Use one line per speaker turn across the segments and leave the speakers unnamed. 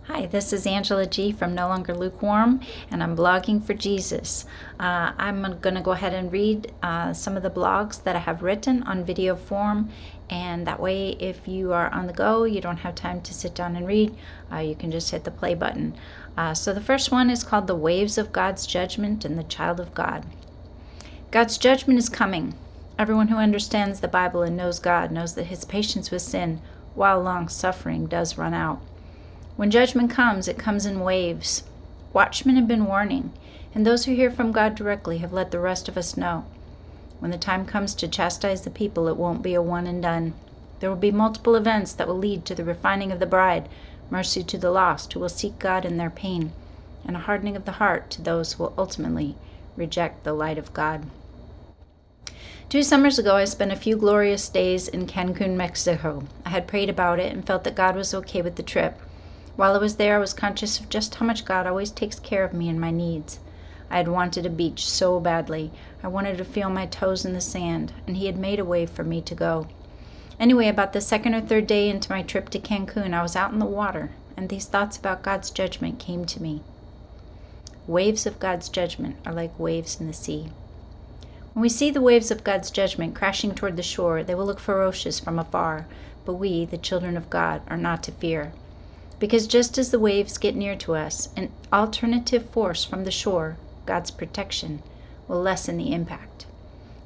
Hi, this is Angela G. from No Longer Lukewarm, and I'm blogging for Jesus. I'm going to go ahead and read some of the blogs that I have written on video form, and that way if you are on the go, you don't have time to sit down and read, you can just hit the play button. So the first one is called The Waves of God's Judgment and the Child of God. God's judgment is coming. Everyone who understands the Bible and knows God knows that his patience with sin, while long suffering, does run out. When judgment comes, it comes in waves. Watchmen have been warning, and those who hear from God directly have let the rest of us know. When the time comes to chastise the people, it won't be a one and done. There will be multiple events that will lead to the refining of the bride, mercy to the lost who will seek God in their pain, and a hardening of the heart to those who will ultimately reject the light of God. 2 summers ago, I spent a few glorious days in Cancun, Mexico. I had prayed about it and felt that God was okay with the trip. While I was there, I was conscious of just how much God always takes care of me and my needs. I had wanted a beach so badly. I wanted to feel my toes in the sand, and he had made a way for me to go. Anyway, about the second or third day into my trip to Cancun, I was out in the water, and these thoughts about God's judgment came to me. Waves of God's judgment are like waves in the sea. When we see the waves of God's judgment crashing toward the shore, they will look ferocious from afar, but we, the children of God, are not to fear. Because just as the waves get near to us, an alternative force from the shore, God's protection, will lessen the impact.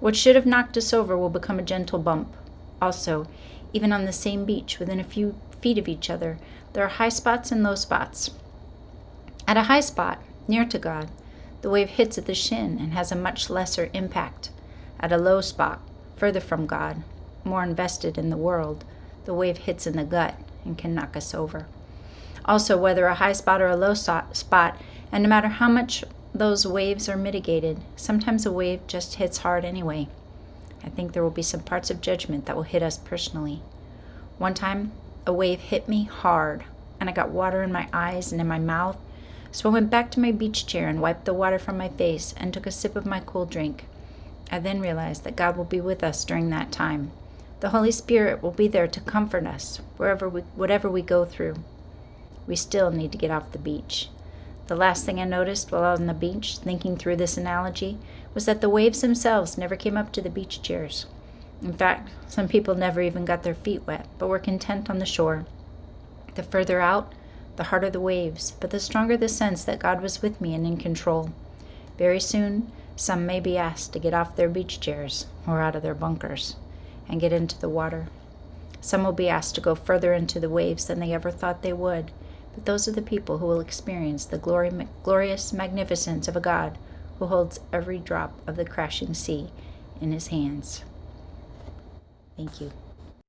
What should have knocked us over will become a gentle bump. Also, even on the same beach, within a few feet of each other, there are high spots and low spots. At a high spot, near to God, the wave hits at the shin and has a much lesser impact. At a low spot, further from God, more invested in the world, the wave hits in the gut and can knock us over. Also, whether a high spot or a low spot, and no matter how much those waves are mitigated, sometimes a wave just hits hard anyway. I think there will be some parts of judgment that will hit us personally. One time, a wave hit me hard, and I got water in my eyes and in my mouth, so I went back to my beach chair and wiped the water from my face and took a sip of my cool drink. I then realized that God will be with us during that time. The Holy Spirit will be there to comfort us, whatever we go through. We still need to get off the beach. The last thing I noticed while I was on the beach, thinking through this analogy, was that the waves themselves never came up to the beach chairs. In fact, some people never even got their feet wet, but were content on the shore. The further out, the harder the waves, but the stronger the sense that God was with me and in control. Very soon, some may be asked to get off their beach chairs, or out of their bunkers, and get into the water. Some will be asked to go further into the waves than they ever thought they would. But those are the people who will experience the glorious magnificence of a God who holds every drop of the crashing sea in his hands. Thank you.